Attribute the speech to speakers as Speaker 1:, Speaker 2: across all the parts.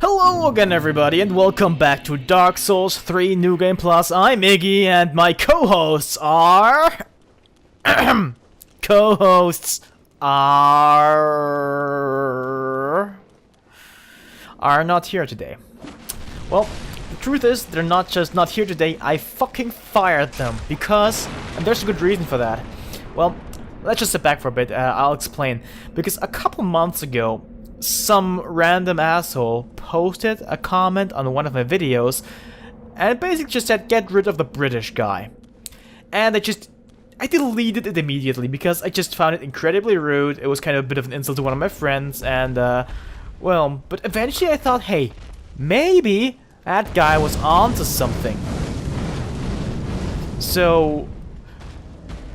Speaker 1: Hello again everybody and welcome back to Dark Souls 3 New Game Plus. I'm Iggy and my co-hosts are... are not here today. Well, the truth is, they're not just not here today, I fucking fired them because... and there's a good reason for that. Well, let's just sit back for a bit, I'll explain. Because a couple months ago, some random asshole posted a comment on one of my videos and it basically just said, get rid of the British guy. And I deleted it immediately because I just found it incredibly rude. It was kind of a bit of an insult to one of my friends and, well, but eventually I thought, hey, maybe that guy was onto something. So,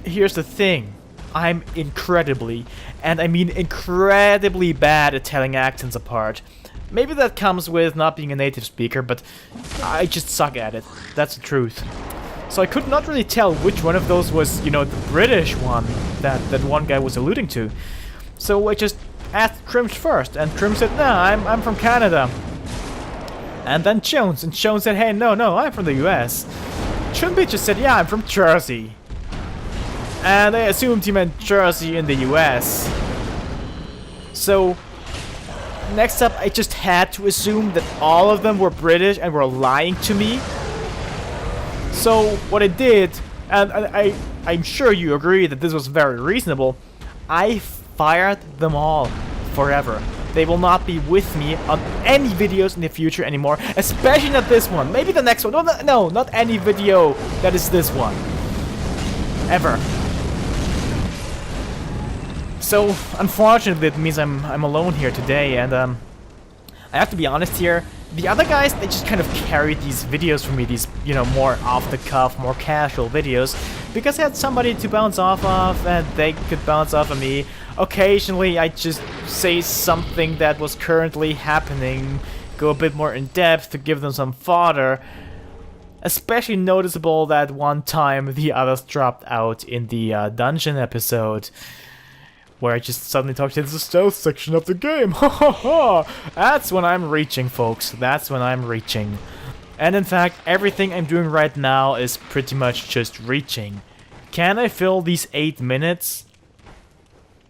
Speaker 1: here's the thing. I'm incredibly, and I mean incredibly bad at telling accents apart. Maybe that comes with not being a native speaker, but I just suck at it. That's the truth. So I could not really tell which one of those was, you know, the British one that one guy was alluding to. So I just asked Trims first, and Trim said, nah, I'm from Canada. And then Jones, and Jones said, hey, no, I'm from the US. Trimby just said, yeah, I'm from Jersey. And I assumed he meant Jersey in the US. So, next up, I just had to assume that all of them were British and were lying to me. So, what I did, and I'm sure you agree that this was very reasonable, I fired them all forever. They will not be with me on any videos in the future anymore, especially not this one. Maybe the next one. No, not any video that is this one. Ever. So, unfortunately, it means I'm alone here today, and I have to be honest here. The other guys, they just kind of carried these videos for me, these, you know, more off-the-cuff, more casual videos, because I had somebody to bounce off of, and they could bounce off of me. Occasionally, I just say something that was currently happening, go a bit more in-depth to give them some fodder. Especially noticeable that one time the others dropped out in the dungeon episode, where I just suddenly talked to the stealth section of the game. Ha ha ha! That's when I'm reaching, folks. That's when I'm reaching. And in fact, everything I'm doing right now is pretty much just reaching. Can I fill these 8 minutes?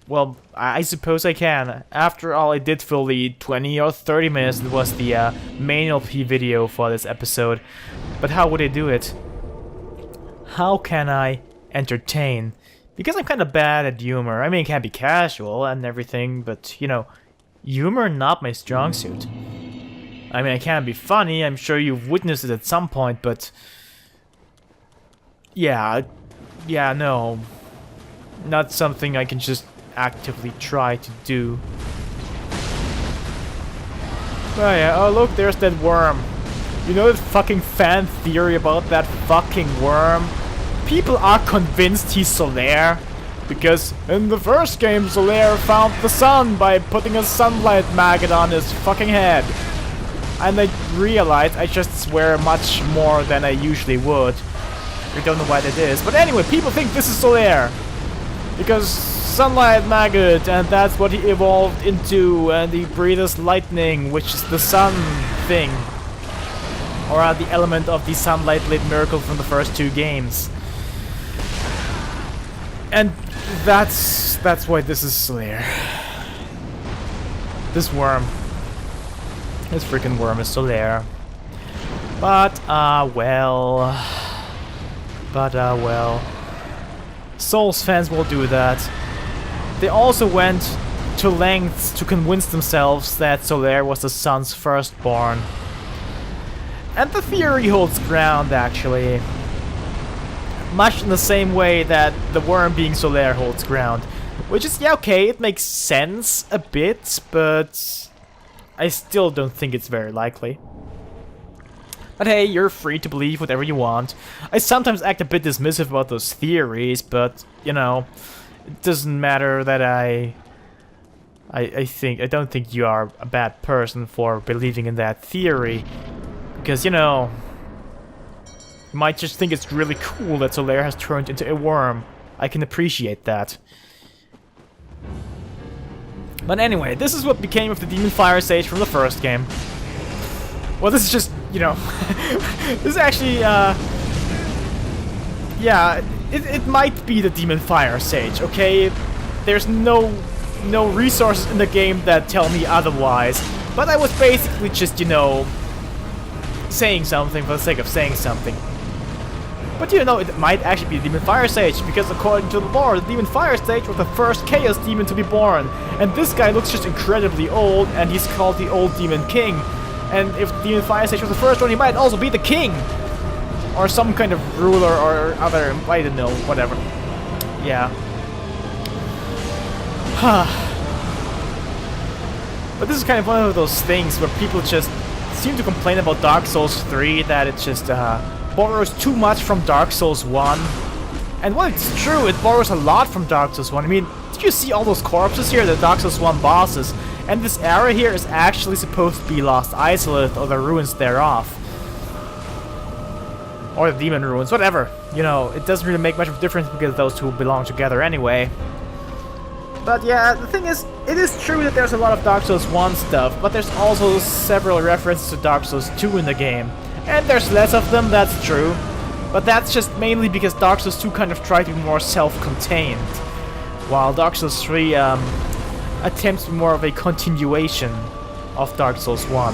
Speaker 1: Well, I suppose I can. After all, I did fill the 20 or 30 minutes that was the main LP video for this episode. But how would I do it? How can I entertain? Because I'm kind of bad at humor. I mean, it can be casual and everything, but, you know, humor not my strong suit. I mean, I can be funny, I'm sure you've witnessed it at some point, but... yeah, no. Not something I can just actively try to do. Oh yeah, oh look, there's that worm. You know that fucking fan theory about that fucking worm? People are convinced he's Solaire, because in the first game Solaire found the sun by putting a sunlight maggot on his fucking head. And I realized I just swear much more than I usually would. I don't know why that is, but anyway, people think this is Solaire. Because sunlight maggot, and that's what he evolved into, and he breathes lightning, which is the sun thing. Or the element of the sunlight lit miracle from the first 2 games. And that's why this is Solaire. This worm. This freaking worm is Solaire. But, well... Souls fans will do that. They also went to lengths to convince themselves that Solaire was the sun's firstborn. And the theory holds ground, actually. Much in the same way that the worm being Solaire holds ground. Which is, yeah, okay, it makes sense a bit, but I still don't think it's very likely. But hey, you're free to believe whatever you want. I sometimes act a bit dismissive about those theories, but, you know, it doesn't matter that I don't think you are a bad person for believing in that theory. Because, you know, you might just think it's really cool that Solaire has turned into a worm. I can appreciate that. But anyway, this is what became of the Demon Fire Sage from the first game. Well, this is just, you know, this is actually, yeah, it might be the Demon Fire Sage, okay? There's no resources in the game that tell me otherwise, but I was basically just, you know, saying something for the sake of saying something. But you know, it might actually be the Demon Fire Sage, because according to the lore, the Demon Fire Sage was the first Chaos Demon to be born. And this guy looks just incredibly old, and he's called the Old Demon King. And if the Demon Fire Sage was the first one, he might also be the king! Or some kind of ruler or other, I don't know, whatever. Yeah. But this is kind of one of those things where people just seem to complain about Dark Souls 3, that it just borrows too much from Dark Souls 1. And while it's true, it borrows a lot from Dark Souls 1. I mean, did you see all those corpses here, the Dark Souls 1 bosses? And this area here is actually supposed to be Lost Isolith, or the ruins thereof. Or the Demon Ruins, whatever. You know, it doesn't really make much of a difference because those two belong together anyway. But yeah, the thing is, it is true that there's a lot of Dark Souls 1 stuff, but there's also several references to Dark Souls 2 in the game. And there's less of them, that's true. But that's just mainly because Dark Souls 2 kind of tried to be more self-contained, while Dark Souls 3 attempts to be more of a continuation of Dark Souls 1.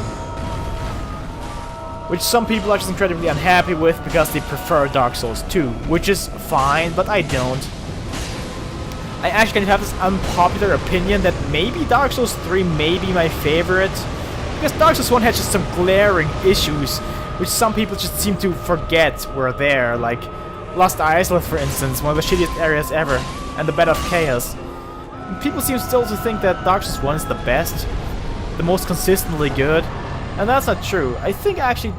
Speaker 1: Which some people are just incredibly unhappy with because they prefer Dark Souls 2, which is fine, but I don't. I actually kind of have this unpopular opinion that maybe Dark Souls 3 may be my favorite, because Dark Souls 1 had just some glaring issues, which some people just seem to forget were there, like Lost Isolith, for instance, one of the shittiest areas ever, and the Bed of Chaos. People seem still to think that Dark Souls 1 is the best, the most consistently good, and that's not true. I think actually,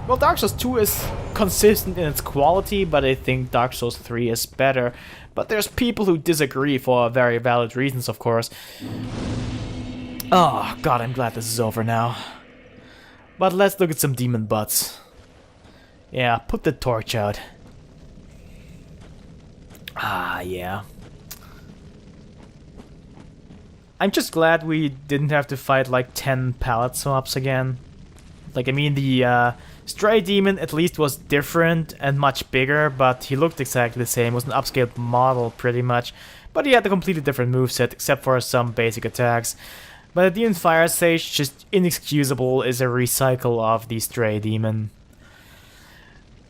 Speaker 1: well, Dark Souls 2 is consistent in its quality, but I think Dark Souls 3 is better. But there's people who disagree for very valid reasons, of course. Oh god, I'm glad this is over now. But let's look at some demon butts. Yeah, put the torch out. Ah, yeah. I'm just glad we didn't have to fight like 10 pallet swamps again. Like, I mean, the Stray Demon at least was different and much bigger, but he looked exactly the same. It was an upscaled model, pretty much. But he had a completely different moveset, except for some basic attacks. But the Demon Fire Sage, just inexcusable, is a recycle of the Stray Demon.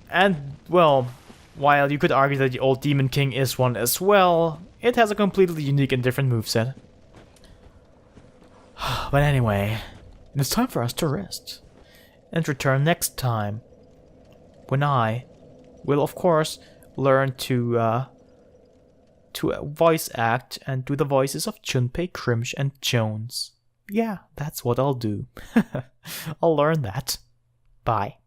Speaker 1: And, well, while you could argue that the Old Demon King is one as well, it has a completely unique and different moveset. But anyway, it's time for us to rest. And return next time, when I will, of course, learn to voice act and do the voices of Junpei, Crimsh, and Jones. Yeah, that's what I'll do. I'll learn that. Bye.